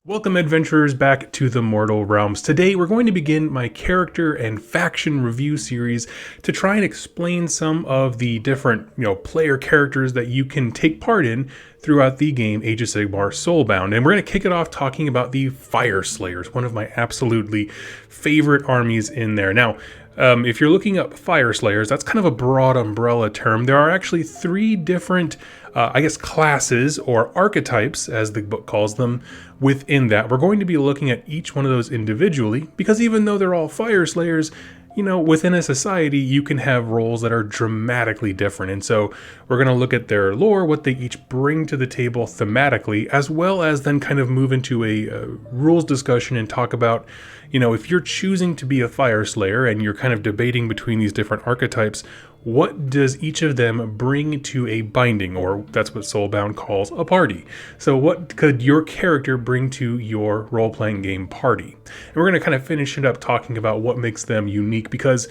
Welcome adventurers back to the Mortal Realms. Today we're going to begin my character and faction review series to try and explain some of the different, player characters that you can take part in throughout the game Age of Sigmar Soulbound. And we're going to kick it off talking about the Fyreslayers, one of my absolutely favorite armies in there. Now, if you're looking up Fyreslayers, that's kind of a broad umbrella term. There are actually three different, classes or archetypes, as the book calls them, within that. We're going to be looking at each one of those individually, because even though they're all Fyreslayers, within a society, you can have roles that are dramatically different. And so we're going to look at their lore, what they each bring to the table thematically, as well as then kind of move into a rules discussion and talk about, if you're choosing to be a Fyreslayer and you're kind of debating between these different archetypes, what does each of them bring to a binding, or that's what Soulbound calls a party. So what could your character bring to your role-playing game party? And we're going to kind of finish it up talking about what makes them unique, because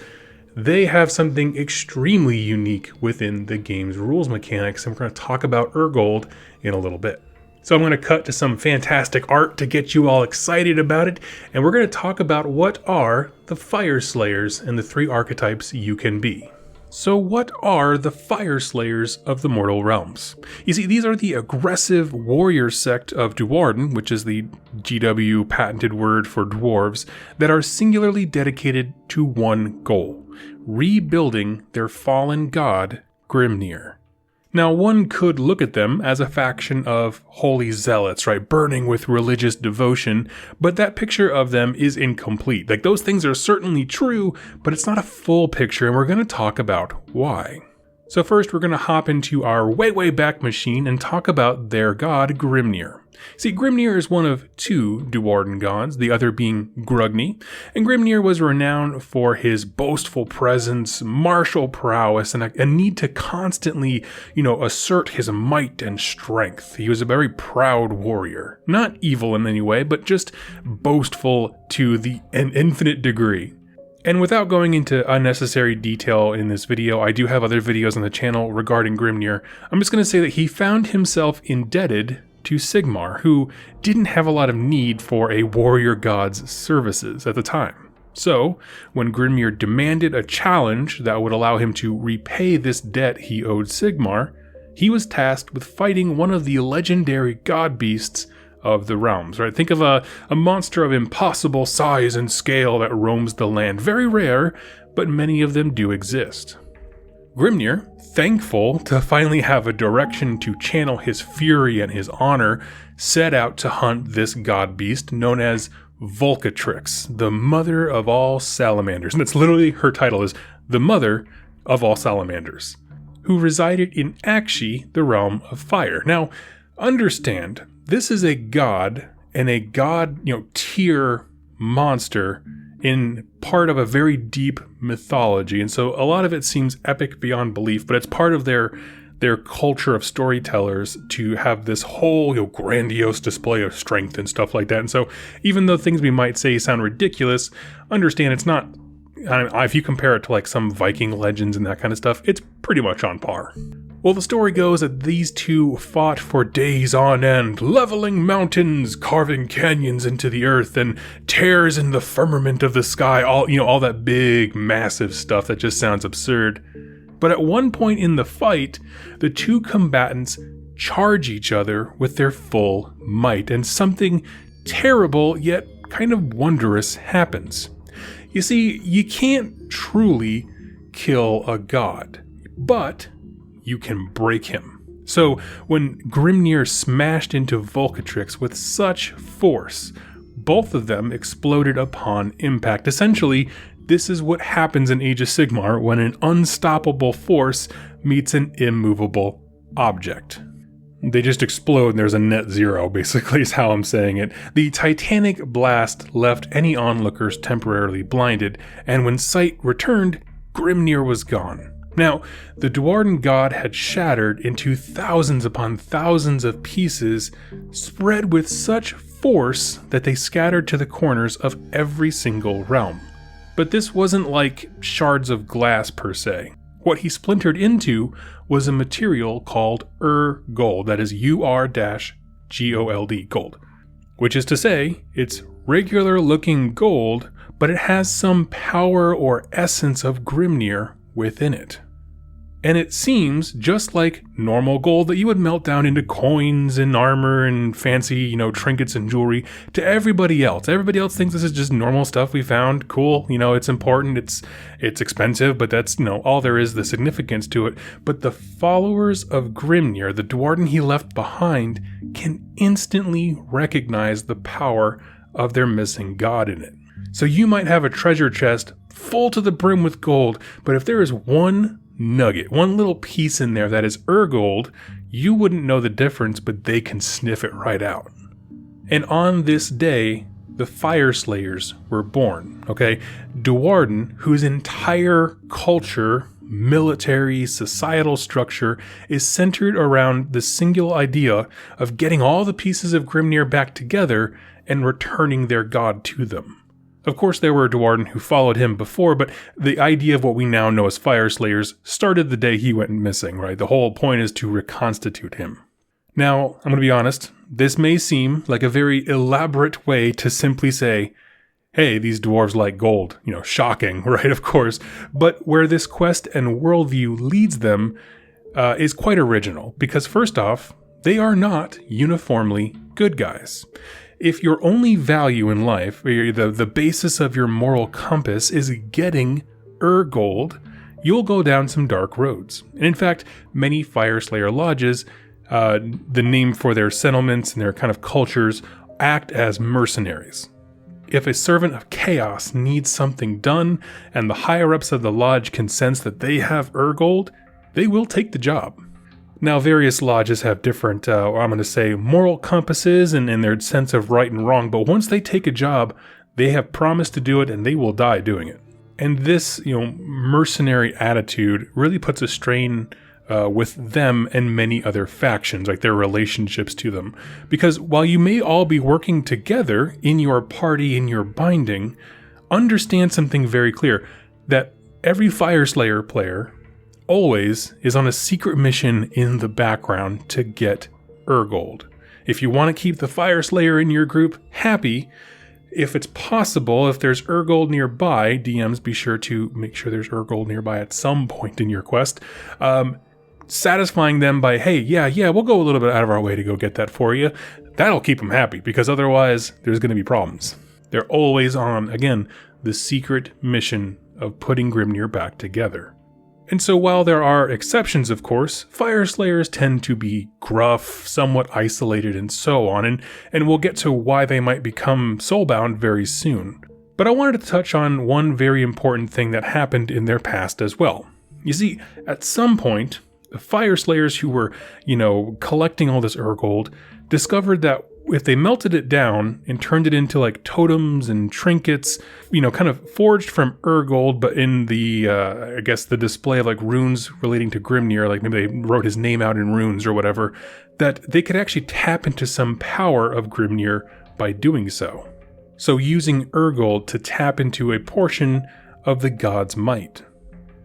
they have something extremely unique within the game's rules mechanics, and we're going to talk about Urgold in a little bit. So I'm going to cut to some fantastic art to get you all excited about it, and we're going to talk about what are the Fyreslayers and the three archetypes you can be. So what are the Fyreslayers of the Mortal Realms? You see, these are the aggressive warrior sect of Duarden, which is the GW patented word for dwarves, that are singularly dedicated to one goal: rebuilding their fallen god, Grimnir. Now, one could look at them as a faction of holy zealots, right, burning with religious devotion, but that picture of them is incomplete. Like, those things are certainly true, but it's not a full picture, and we're going to talk about why. So first, we're going to hop into our way back machine and talk about their god, Grimnir. See, Grimnir is one of two Duarden gods, the other being Grugni, and Grimnir was renowned for his boastful presence, martial prowess, and a need to constantly, assert his might and strength. He was a very proud warrior. Not evil in any way, but just boastful to an infinite degree. And without going into unnecessary detail in this video, I do have other videos on the channel regarding Grimnir. I'm just going to say that he found himself indebted to Sigmar, who didn't have a lot of need for a warrior god's services at the time. So, when Grimnir demanded a challenge that would allow him to repay this debt he owed Sigmar, he was tasked with fighting one of the legendary god beasts of the realms, right? Think of a monster of impossible size and scale that roams the land. Very rare, but many of them do exist. Grimnir, thankful to finally have a direction to channel his fury and his honor, set out to hunt this god beast known as Volkatrix, the mother of all salamanders. And that's literally her title, is the mother of all salamanders, who resided in Akshi, the realm of fire. Now, understand, this is a god, and a god, tier monster in part of a very deep mythology. And so a lot of it seems epic beyond belief, but it's part of their culture of storytellers to have this whole grandiose display of strength and stuff like that. And so even though things we might say sound ridiculous, understand it's not, if you compare it to like some Viking legends and that kind of stuff, it's pretty much on par. Well, the story goes that these two fought for days on end, leveling mountains, carving canyons into the earth, and tears in the firmament of the sky, all that big, massive stuff that just sounds absurd. But at one point in the fight, the two combatants charge each other with their full might, and something terrible yet kind of wondrous happens. You see, you can't truly kill a god, but you can break him. So when Grimnir smashed into Volkatrix with such force, both of them exploded upon impact. Essentially, this is what happens in Age of Sigmar when an unstoppable force meets an immovable object. They just explode and there's a net zero, basically is how I'm saying it. The titanic blast left any onlookers temporarily blinded, and when sight returned, Grimnir was gone. Now, the Duarden god had shattered into thousands upon thousands of pieces, spread with such force that they scattered to the corners of every single realm. But this wasn't like shards of glass per se. What he splintered into was a material called gold, that is UR-gold, which is to say, it's regular looking gold, but it has some power or essence of grimnir within it. And it seems just like normal gold that you would melt down into coins and armor and fancy, trinkets and jewelry to everybody else. Everybody else thinks this is just normal stuff we found. Cool. It's important. It's expensive, but that's, all there is, the significance to it. But the followers of Grimnir, the Duardin he left behind, can instantly recognize the power of their missing god in it. So you might have a treasure chest full to the brim with gold, but if there is one nugget, one little piece in there that is gold, you wouldn't know the difference, but they can sniff it right out. And on this day, the Fyreslayers were born, okay? Duardin, whose entire culture, military, societal structure is centered around the singular idea of getting all the pieces of Grimnir back together and returning their god to them. Of course, there were Duardin who followed him before, but the idea of what we now know as Fyreslayers started the day he went missing, right? The whole point is to reconstitute him. Now, I'm going to be honest, this may seem like a very elaborate way to simply say, hey, these dwarves like gold. Shocking, right? Of course. But where this quest and worldview leads them is quite original, because first off, they are not uniformly good guys. If your only value in life, or the basis of your moral compass, is getting gold, you'll go down some dark roads. And in fact, many Fyreslayer lodges, the name for their settlements and their kind of cultures, act as mercenaries. If a servant of chaos needs something done, and the higher-ups of the lodge can sense that they have gold, they will take the job. Now, various lodges have different, moral compasses and their sense of right and wrong, but once they take a job, they have promised to do it and they will die doing it. And this, mercenary attitude really puts a strain with them and many other factions, like their relationships to them. Because while you may all be working together in your party, in your binding, understand something very clear, that every Fyreslayer player always is on a secret mission in the background to get gold. If you want to keep the Fyreslayer in your group happy, if it's possible, if there's gold nearby, DMs be sure to make sure there's gold nearby at some point in your quest, satisfying them by, hey, yeah, we'll go a little bit out of our way to go get that for you. That'll keep them happy, because otherwise there's going to be problems. They're always on, again, the secret mission of putting Grimnir back together. And so while there are exceptions, of course, Fyreslayers tend to be gruff, somewhat isolated, and so on, and we'll get to why they might become soulbound very soon. But I wanted to touch on one very important thing that happened in their past as well. You see, at some point, the Fyreslayers who were, collecting all this gold discovered that if they melted it down and turned it into like totems and trinkets, kind of forged from gold, but in the, the display of like runes relating to Grimnir, like maybe they wrote his name out in runes or whatever, that they could actually tap into some power of Grimnir by doing so. So using gold to tap into a portion of the god's might.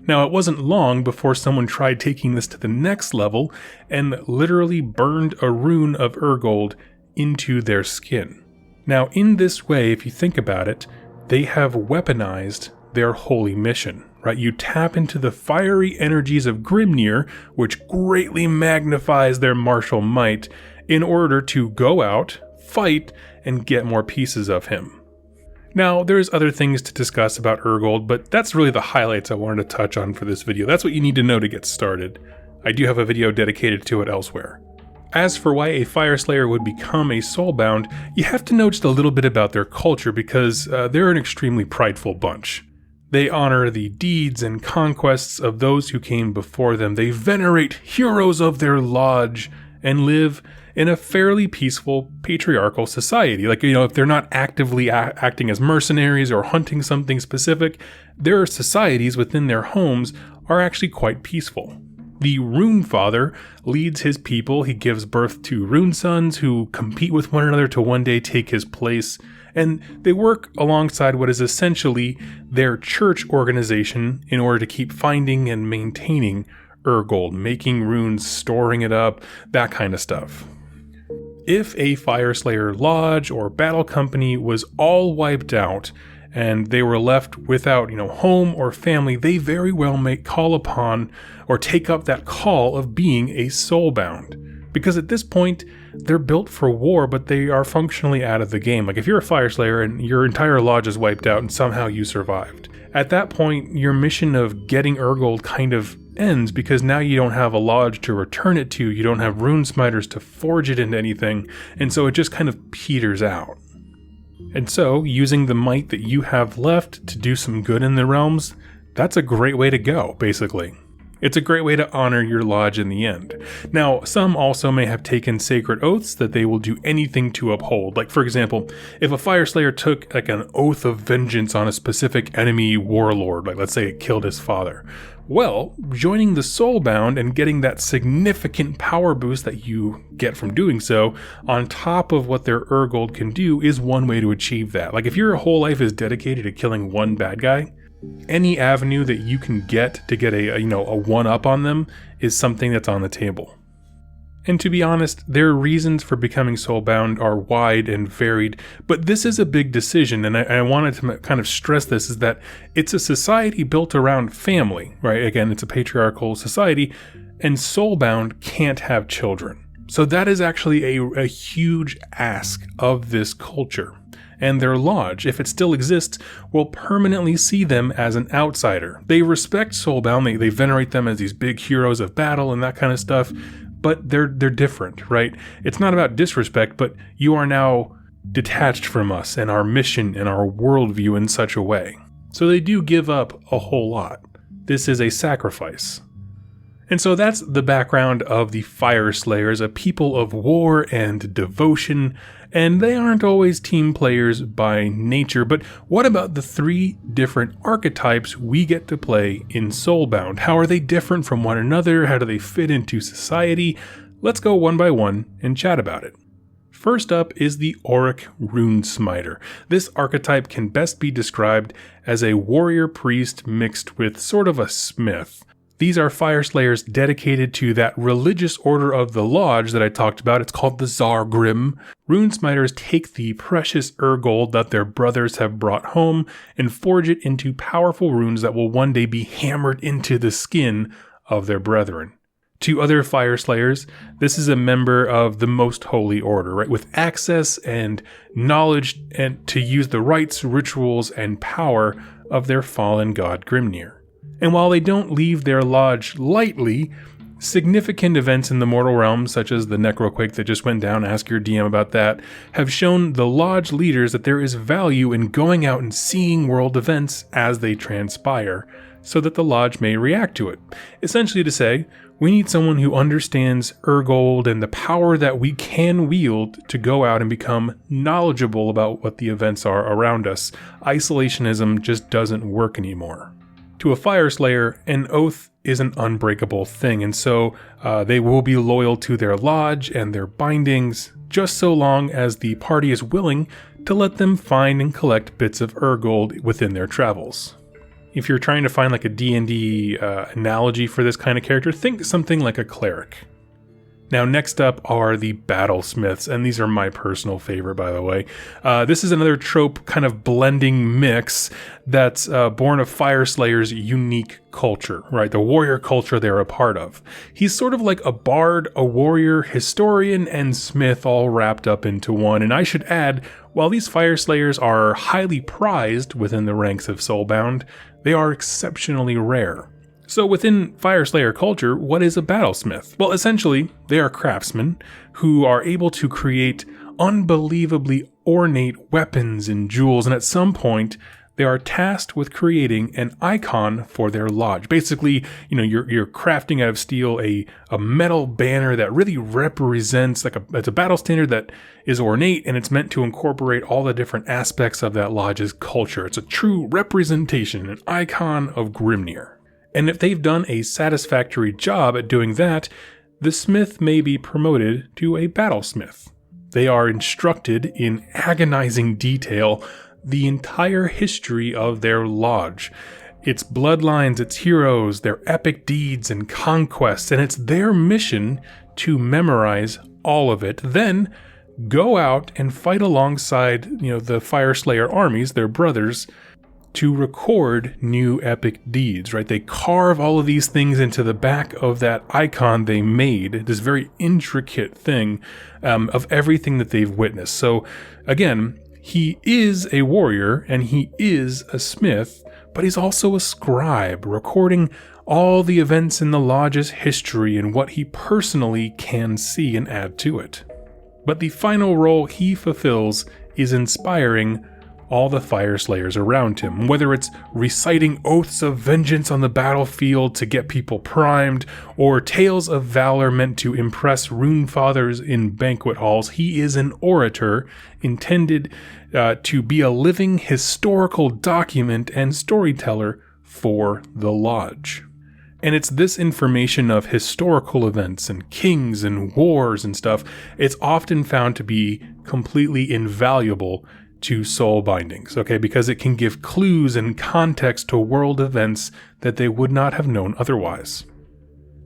Now, it wasn't long before someone tried taking this to the next level and literally burned a rune of gold into their skin. Now, in this way, if you think about it, they have weaponized their holy mission, right? You tap into the fiery energies of Grimnir, which greatly magnifies their martial might, in order to go out, fight, and get more pieces of him. Now, there's other things to discuss about gold, but that's really the highlights I wanted to touch on for this video. That's what you need to know to get started. I do have a video dedicated to it elsewhere. As for why a Fyreslayer would become a soulbound, you have to know just a little bit about their culture, because they're an extremely prideful bunch. They honor the deeds and conquests of those who came before them. They venerate heroes of their lodge and live in a fairly peaceful patriarchal society. Like, if they're not actively acting as mercenaries or hunting something specific, their societies within their homes are actually quite peaceful. The Rune Father leads his people. He gives birth to Rune sons who compete with one another to one day take his place. And they work alongside what is essentially their church organization in order to keep finding and maintaining gold, making runes, storing it up, that kind of stuff. If a Fyreslayer lodge or battle company was all wiped out and they were left without, home or family, they very well may call upon or take up that call of being a soulbound. Because at this point, they're built for war, but they are functionally out of the game. Like if you're a Fyreslayer and your entire lodge is wiped out and somehow you survived, at that point, your mission of getting Urgold kind of ends, because now you don't have a lodge to return it to, you don't have rune smiters to forge it into anything, and so it just kind of peters out. And so, using the might that you have left to do some good in the realms, that's a great way to go, basically. It's a great way to honor your lodge in the end. Now, some also may have taken sacred oaths that they will do anything to uphold. Like, for example, if a Fyreslayer took like an oath of vengeance on a specific enemy warlord, like let's say it killed his father, well, joining the Soulbound and getting that significant power boost that you get from doing so, on top of what their Urgold can do, is one way to achieve that. Like, if your whole life is dedicated to killing one bad guy, any avenue that you can get to get a one-up on them is something that's on the table. And to be honest, their reasons for becoming soulbound are wide and varied, but this is a big decision, and I wanted to kind of stress this, is that it's a society built around family, right? Again, it's a patriarchal society, and soulbound can't have children. So that is actually a huge ask of this culture. And their lodge, if it still exists, will permanently see them as an outsider. They respect Soulbound, they venerate them as these big heroes of battle and that kind of stuff, but they're different, right? It's not about disrespect, but you are now detached from us and our mission and our worldview in such a way. So they do give up a whole lot. This is a sacrifice. And so that's the background of the Fyreslayers, a people of war and devotion, and they aren't always team players by nature. But what about the 3 different archetypes we get to play in Soulbound? How are they different from one another? How do they fit into society? Let's go one by one and chat about it. First up is the Auric Rune Smiter. This archetype can best be described as a warrior priest mixed with sort of a smith. These are Fyreslayers dedicated to that religious order of the Lodge that I talked about. It's called the Zargrim. Rune Smiters take the precious Urgold that their brothers have brought home and forge it into powerful runes that will one day be hammered into the skin of their brethren. To other Fyreslayers, this is a member of the Most Holy Order, right, with access and knowledge and to use the rites, rituals, and power of their fallen god Grimnir. And while they don't leave their lodge lightly, significant events in the mortal realms, such as the Necroquake that just went down, ask your DM about that, have shown the lodge leaders that there is value in going out and seeing world events as they transpire, so that the lodge may react to it. Essentially to say, we need someone who understands Urgold and the power that we can wield to go out and become knowledgeable about what the events are around us. Isolationism just doesn't work anymore. To a Fyreslayer, an oath is an unbreakable thing, and so they will be loyal to their lodge and their bindings, just so long as the party is willing to let them find and collect bits of Urgold within their travels. If you're trying to find like a D&D analogy for this kind of character, think something like a cleric. Now, next up are the Battlesmiths, and these are my personal favorite, by the way. This is another trope kind of blending mix that's born of Fyreslayer's unique culture, right? The warrior culture they're a part of. He's sort of like a bard, a warrior, historian, and smith all wrapped up into one. And I should add, while these Fyreslayers are highly prized within the ranks of Soulbound, they are exceptionally rare. So within Fyreslayer culture, what is a battlesmith? Well, essentially, they are craftsmen who are able to create unbelievably ornate weapons and jewels, and at some point, they are tasked with creating an icon for their lodge. Basically, you're crafting out of steel a metal banner that really represents, it's a battle standard that is ornate, and it's meant to incorporate all the different aspects of that lodge's culture. It's a true representation, an icon of Grimnir. And if they've done a satisfactory job at doing that, the smith may be promoted to a battlesmith. They are instructed in agonizing detail the entire history of their lodge, its bloodlines, its heroes, their epic deeds and conquests, and it's their mission to memorize all of it. Then go out and fight alongside, the Fyreslayer armies, their brothers, to record new epic deeds, right? They carve all of these things into the back of that icon they made, this very intricate thing of everything that they've witnessed. So again, he is a warrior and he is a smith, but he's also a scribe, recording all the events in the lodge's history and what he personally can see and add to it. But the final role he fulfills is inspiring all the Fyreslayers around him, whether it's reciting oaths of vengeance on the battlefield to get people primed, or tales of valor meant to impress rune fathers in banquet halls. He is an orator intended to be a living historical document and storyteller for the lodge. And it's this information of historical events and kings and wars and stuff, it's often found to be completely invaluable to soul bindings, okay? Because it can give clues and context to world events that they would not have known otherwise.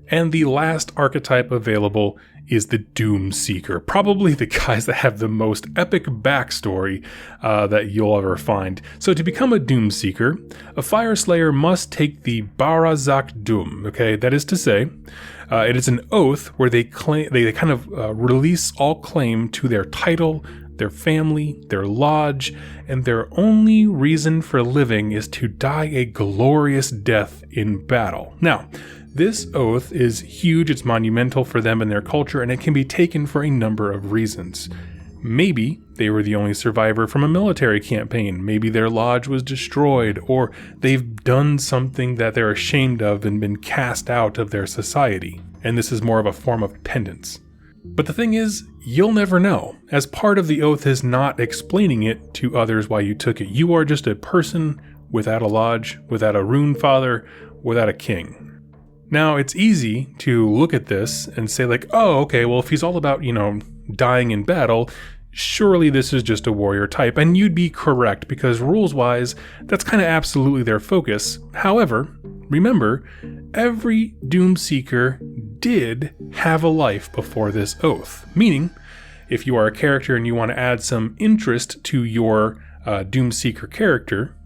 And the last archetype available is the Doom Seeker, probably the guys that have the most epic backstory that you'll ever find. So to become a Doom Seeker, a Fyreslayer must take the Barazak Doom, okay? That is to say, it is an oath where they kind of release all claim to their title, their family, their lodge, and their only reason for living is to die a glorious death in battle. Now, this oath is huge, it's monumental for them and their culture, and it can be taken for a number of reasons. Maybe they were the only survivor from a military campaign, maybe their lodge was destroyed, or they've done something that they're ashamed of and been cast out of their society, and this is more of a form of penance. But the thing is, you'll never know, as part of the oath is not explaining it to others why you took it. You are just a person without a lodge, without a rune father, without a king. Now, it's easy to look at this and say like, oh, okay, well, if he's all about, dying in battle, surely this is just a warrior type. And you'd be correct, because rules-wise, that's kind of absolutely their focus. However, remember, every Doom Seeker did have a life before this oath. Meaning, if you are a character and you want to add some interest to your Doom Seeker character,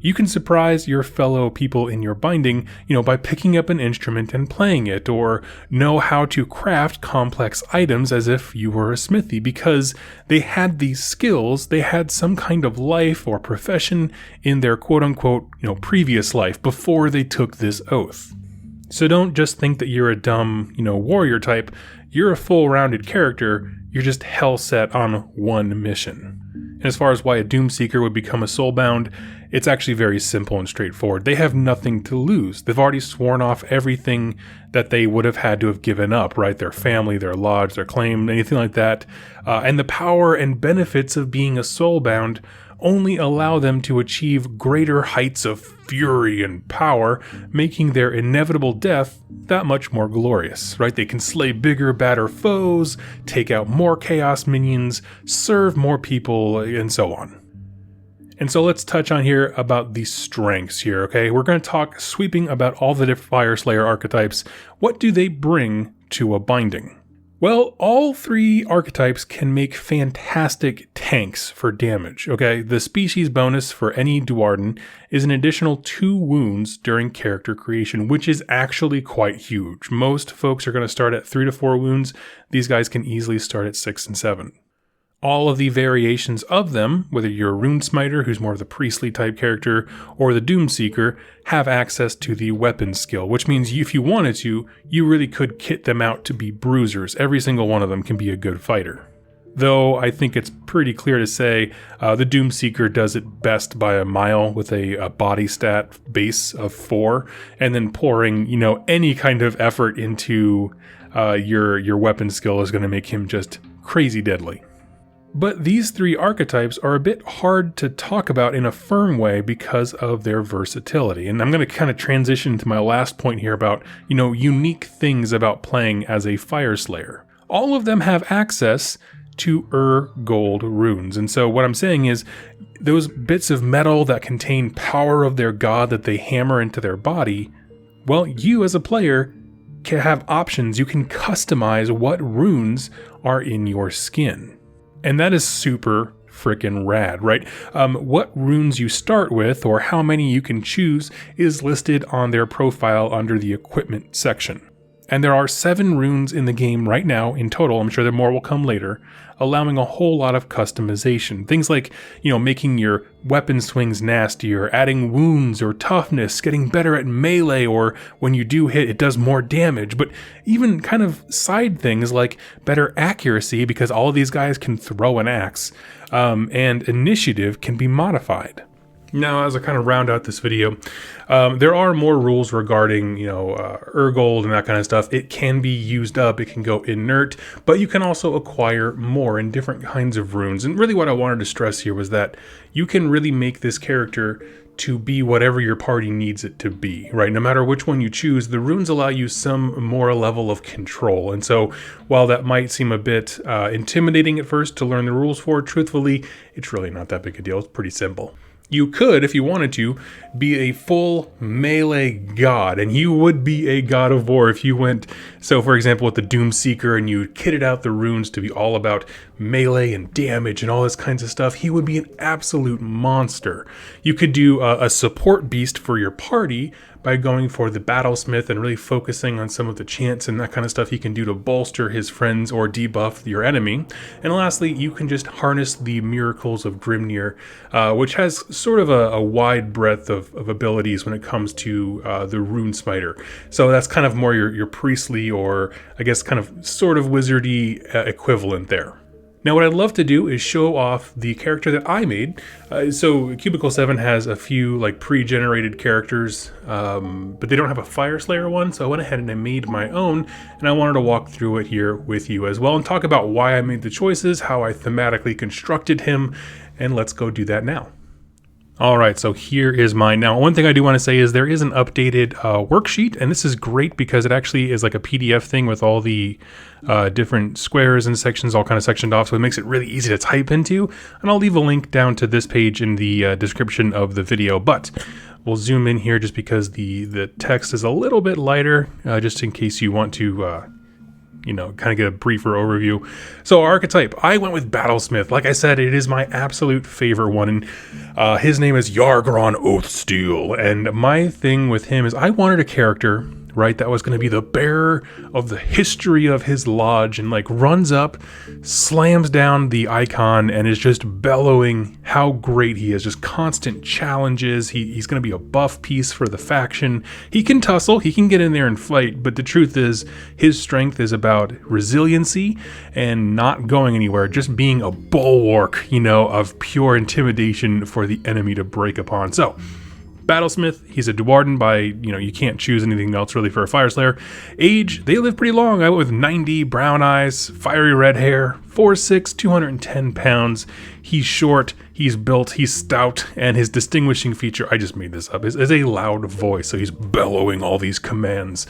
you can surprise your fellow people in your binding, by picking up an instrument and playing it, or know how to craft complex items as if you were a smithy, because they had these skills, they had some kind of life or profession in their quote-unquote, previous life before they took this oath. So don't just think that you're a dumb, warrior type. You're a full-rounded character. You're just hell set on one mission. And as far as why a Doom Seeker would become a soulbound, it's actually very simple and straightforward. They have nothing to lose. They've already sworn off everything that they would have had to have given up, right? Their family, their lodge, their claim, anything like that. And the power and benefits of being a soulbound only allow them to achieve greater heights of fury and power, making their inevitable death that much more glorious, right? They can slay bigger, badder foes, take out more chaos minions, serve more people, and so on. And so let's touch on here about the strengths here, okay? We're going to talk sweeping about all the different Fyreslayer archetypes. What do they bring to a binding? Well, all three archetypes can make fantastic tanks for damage, okay? The species bonus for any Duarden is an additional 2 wounds during character creation, which is actually quite huge. Most folks are going to start at 3 to 4 wounds. These guys can easily start at 6 and 7. All of the variations of them, whether you're a Rune Smiter, who's more of the priestly type character, or the Doom Seeker, have access to the weapon skill, which means if you wanted to, you really could kit them out to be bruisers. Every single one of them can be a good fighter. Though I think it's pretty clear to say the Doom Seeker does it best by a mile with a body stat base of 4, and then pouring, any kind of effort into your weapon skill is going to make him just crazy deadly. But these three archetypes are a bit hard to talk about in a firm way because of their versatility. And I'm going to kind of transition to my last point here about, unique things about playing as a Fyreslayer. All of them have access to gold runes. And so what I'm saying is those bits of metal that contain power of their god that they hammer into their body, well, you as a player can have options. You can customize what runes are in your skin. And that is super freaking rad, right? What runes you start with or how many you can choose is listed on their profile under the equipment section. And there are 7 runes in the game right now in total. I'm sure there more will come later, allowing a whole lot of customization. Things like, making your weapon swings nastier, adding wounds or toughness, getting better at melee, or when you do hit, it does more damage. But even kind of side things like better accuracy, because all of these guys can throw an axe, and initiative can be modified. Now, as I kind of round out this video, there are more rules regarding, Urgold and that kind of stuff. It can be used up, it can go inert, but you can also acquire more in different kinds of runes. And really what I wanted to stress here was that you can really make this character to be whatever your party needs it to be, right? No matter which one you choose, the runes allow you some more level of control. And so while that might seem a bit intimidating at first to learn the rules for, truthfully, it's really not that big a deal. It's pretty simple. You could, if you wanted to, be a full melee god, and you would be a god of war if you went, so for example with the Doomseeker, and you kitted out the runes to be all about melee and damage and all this kinds of stuff. He would be an absolute monster. You could do a support beast for your party by going for the Battlesmith and really focusing on some of the chants and that kind of stuff he can do to bolster his friends or debuff your enemy. And lastly, you can just harness the miracles of Grimnir, which has sort of a wide breadth of abilities when it comes to the Rune Smiter. So that's kind of more your priestly, or I guess kind of sort of wizardy equivalent there. Now what I'd love to do is show off the character that I made. So Cubicle 7 has a few like pre-generated characters, but they don't have a Fyreslayer one, so I went ahead and I made my own, and I wanted to walk through it here with you as well and talk about why I made the choices, how I thematically constructed him, and let's go do that now. Alright, so here is mine. Now, one thing I do want to say is there is an updated worksheet, and this is great because it actually is like a PDF thing with all the different squares and sections all kind of sectioned off, so it makes it really easy to type into. And I'll leave a link down to this page in the description of the video, but we'll zoom in here just because the text is a little bit lighter, just in case you want to kind of get a briefer overview. So Archetype, I went with Battlesmith. Like I said, it is my absolute favorite one, and his name is Yargron Oathsteel, and my thing with him is I wanted a character, right, that was going to be the bearer of the history of his lodge, and like runs up, slams down the icon, and is just bellowing how great he is, just constant challenges. He's going to be a buff piece for the faction. He can tussle, he can get in there and fight, but the truth is his strength is about resiliency and not going anywhere, just being a bulwark, of pure intimidation for the enemy to break upon. So Battlesmith, he's a Duarden by, you can't choose anything else really for a Fyreslayer. Age, they live pretty long. I went with 90, brown eyes, fiery red hair, 4'6", 210 pounds. He's short, he's built, he's stout, and his distinguishing feature, I just made this up, is a loud voice. So he's bellowing all these commands.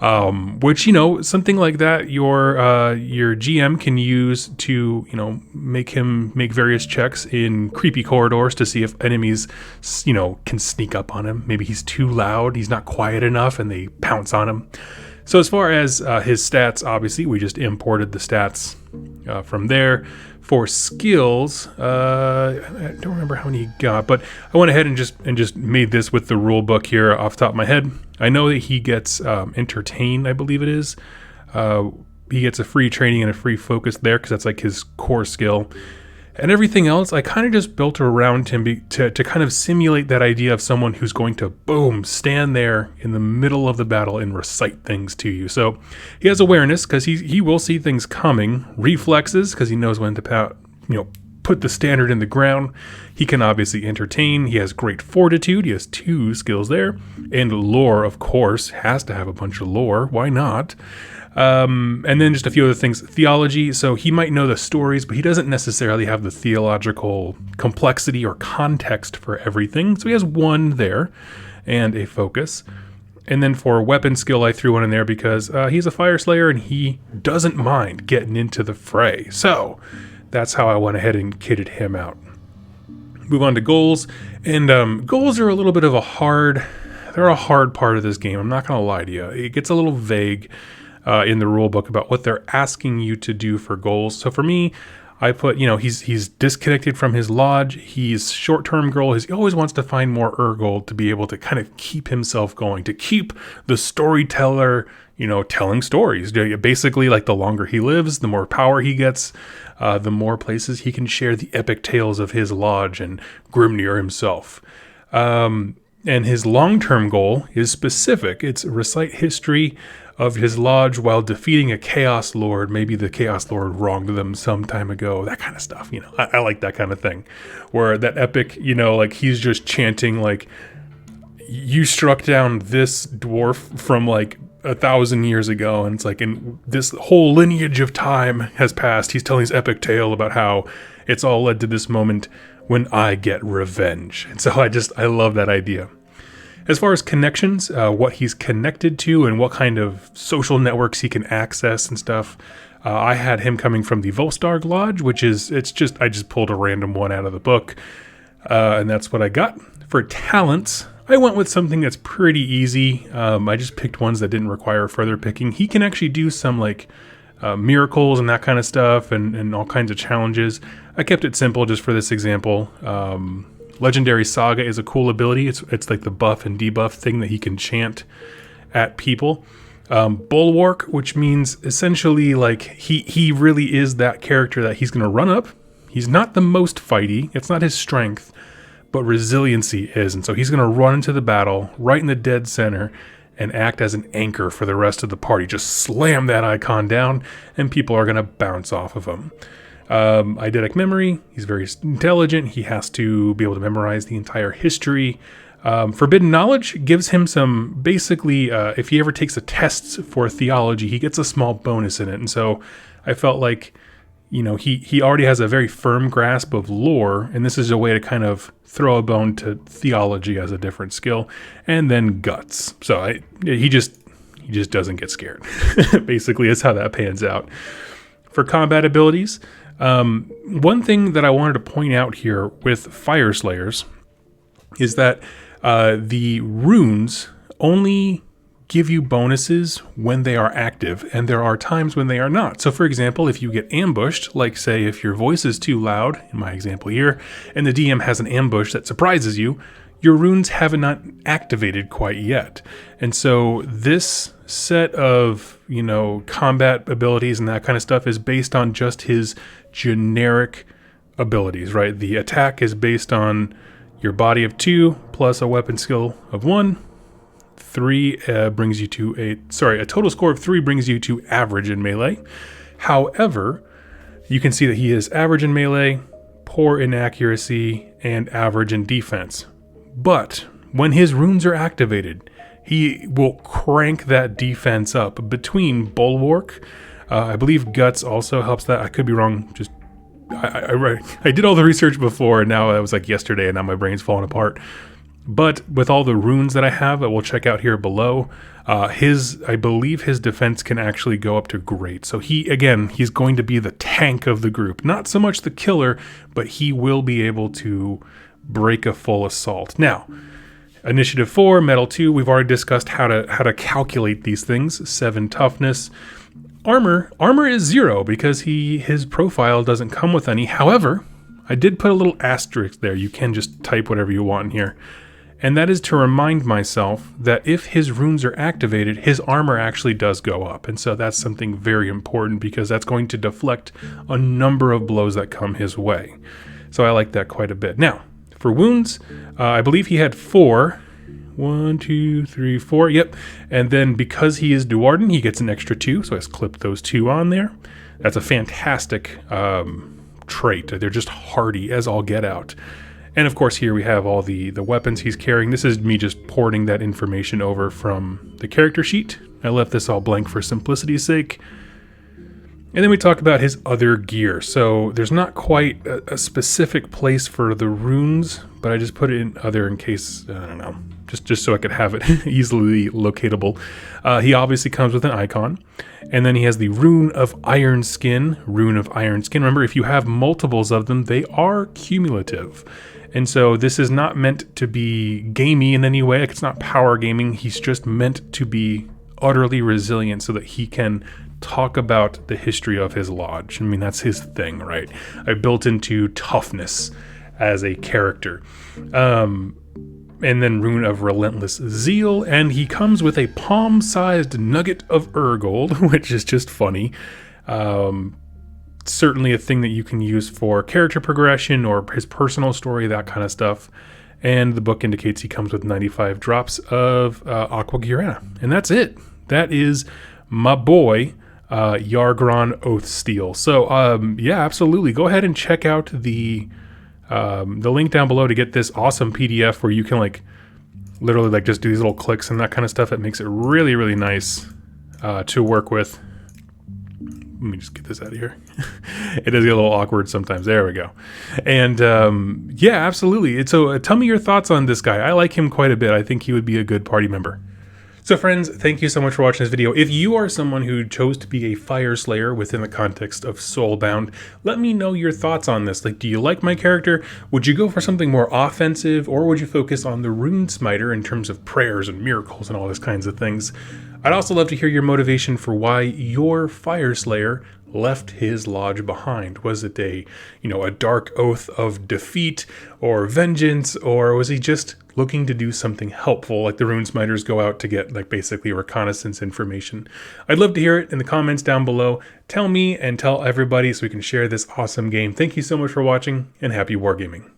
Which, something like that your GM can use to, make him make various checks in creepy corridors to see if enemies, can sneak up on him. Maybe he's too loud, he's not quiet enough, and they pounce on him. So as far as his stats, obviously, we just imported the stats from there. For skills, I don't remember how many he got, but I went ahead and just made this with the rule book here off the top of my head. I know that he gets entertain, I believe it is. He gets a free training and a free focus there because that's like his core skill. And everything else, I kind of just built around him to kind of simulate that idea of someone who's going to, boom, stand there in the middle of the battle and recite things to you. So he has awareness because he will see things coming. Reflexes because he knows when to put the standard in the ground. He can obviously entertain. He has great fortitude. He has 2 skills there. And lore, of course, has to have a bunch of lore. Why not? And then just a few other things. Theology, so he might know the stories, but he doesn't necessarily have the theological complexity or context for everything. So he has 1 there and a focus. And then for weapon skill, I threw 1 in there because he's a Fyreslayer and he doesn't mind getting into the fray. So that's how I went ahead and kitted him out. Move on to goals. And goals are a little bit of a hard part of this game. I'm not going to lie to you. It gets a little vague in the rule book about what they're asking you to do for goals. So for me, I put, he's disconnected from his lodge. He's short-term goal. He always wants to find more gold to be able to kind of keep himself going, to keep the storyteller, telling stories. Basically, like the longer he lives, the more power he gets, the more places he can share the epic tales of his lodge and Grimnir himself. And his long-term goal is specific. It's recite history of his lodge while defeating a Chaos Lord. Maybe the Chaos Lord wronged them some time ago. That kind of stuff. I like that kind of thing. Where that epic, like he's just chanting like, you struck down this dwarf from like 1,000 years ago. And it's like, in this whole lineage of time has passed. He's telling his epic tale about how it's all led to this moment when I get revenge. And so I love that idea. As far as connections, what he's connected to and what kind of social networks he can access and stuff, I had him coming from the Volstarg Lodge, which is, I just pulled a random one out of the book, and that's what I got. For talents, I went with something that's pretty easy. I just picked ones that didn't require further picking. He can actually do some like miracles and that kind of stuff and all kinds of challenges. I kept it simple just for this example. Legendary Saga is a cool ability. It's like the buff and debuff thing that he can chant at people. Bulwark, which means essentially like he really is that character that he's going to run up. He's not the most fighty. It's not his strength, but resiliency is. And so he's going to run into the battle right in the dead center and act as an anchor for the rest of the party. Just slam that icon down and people are going to bounce off of him. Eidetic Memory, he's very intelligent. He has to be able to memorize the entire history. Forbidden Knowledge gives him some, basically, if he ever takes a test for theology, he gets a small bonus in it. And so I felt like, he already has a very firm grasp of lore, and this is a way to kind of throw a bone to theology as a different skill. And then Guts. So he just doesn't get scared, basically is how that pans out. For combat abilities, one thing that I wanted to point out here with Fyreslayers is that the runes only give you bonuses when they are active, and there are times when they are not. So for example, if you get ambushed, like say if your voice is too loud, in my example here, and the DM has an ambush that surprises you, your runes have not activated quite yet. And so this set of, combat abilities and that kind of stuff is based on just his generic abilities, right? The attack is based on your body of 2 plus a weapon skill of 1. 3 brings you to a total score of 3 brings you to average in melee. However, you can see that he is average in melee, poor in accuracy, and average in defense. But when his runes are activated, he will crank that defense up between Bulwark. I believe Guts also helps that. I could be wrong. Just I did all the research before, and now it was like yesterday, and now my brain's falling apart. But with all the runes that I have, that we'll check out here below, I believe his defense can actually go up to great. So he's going to be the tank of the group. Not so much the killer, but he will be able to break a full assault. Now, Initiative 4, Metal 2, we've already discussed how to calculate these things. 7 toughness. Armor is 0 because his profile doesn't come with any. However, I did put a little asterisk there. You can just type whatever you want in here. And that is to remind myself that if his runes are activated, his armor actually does go up. And so that's something very important because that's going to deflect a number of blows that come his way. So I like that quite a bit. Now, for wounds, I believe he had 4. 1, 2, 3, 4. Yep. And then because he is Duarden, he gets an extra 2. So I clipped those 2 on there. That's a fantastic trait. They're just hardy as all get out. And of course here we have all the weapons he's carrying. This is me just porting that information over from the character sheet. I left this all blank for simplicity's sake. And then we talk about his other gear. So there's not quite a specific place for the runes, but I just put it in other in case, I don't know, just so I could have it easily locatable. He obviously comes with an icon. And then he has the Rune of Iron Skin. Rune of Iron Skin. Remember, if you have multiples of them, they are cumulative. And so this is not meant to be gamey in any way. Like, it's not power gaming. He's just meant to be utterly resilient so that he can talk about the history of his lodge. I mean, that's his thing, right? I built into toughness as a character. And then Rune of Relentless Zeal, and he comes with a palm-sized nugget of Urgold, which is just funny. Certainly a thing that you can use for character progression or his personal story, that kind of stuff. And the book indicates he comes with 95 drops of Aqua Gurana. And that's it. That is my boy, Yargron Oathsteel. So, yeah, absolutely. Go ahead and check out the link down below to get this awesome PDF where you can like literally like just do these little clicks and that kind of stuff. It makes it really, really nice to work with. Let me just get this out of here. It does get a little awkward sometimes. There we go. And yeah, absolutely. So tell me your thoughts on this guy. I like him quite a bit. I think he would be a good party member. So friends, thank you so much for watching this video. If you are someone who chose to be a Fyreslayer within the context of Soulbound, let me know your thoughts on this. Like, do you like my character? Would you go for something more offensive, or would you focus on the Rune Smiter in terms of prayers and miracles and all those kinds of things? I'd also love to hear your motivation for why your Fyreslayer left his lodge behind. Was it a dark oath of defeat or vengeance, or was he just looking to do something helpful, like the Rune Smiters go out to get like basically reconnaissance information? I'd love to hear it in the comments down below. Tell me and tell everybody so we can share this awesome game. Thank you so much for watching, and happy wargaming.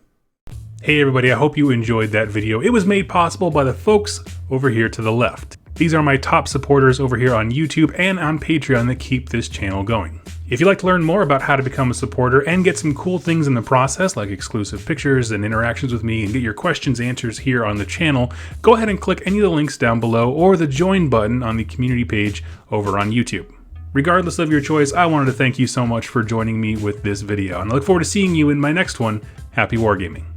Hey everybody, I hope you enjoyed that video. It was made possible by the folks over here to the left. These are my top supporters over here on YouTube and on Patreon that keep this channel going. If you'd like to learn more about how to become a supporter and get some cool things in the process, like exclusive pictures and interactions with me, and get your questions answered here on the channel, go ahead and click any of the links down below or the join button on the community page over on YouTube. Regardless of your choice, I wanted to thank you so much for joining me with this video, and I look forward to seeing you in my next one. Happy wargaming.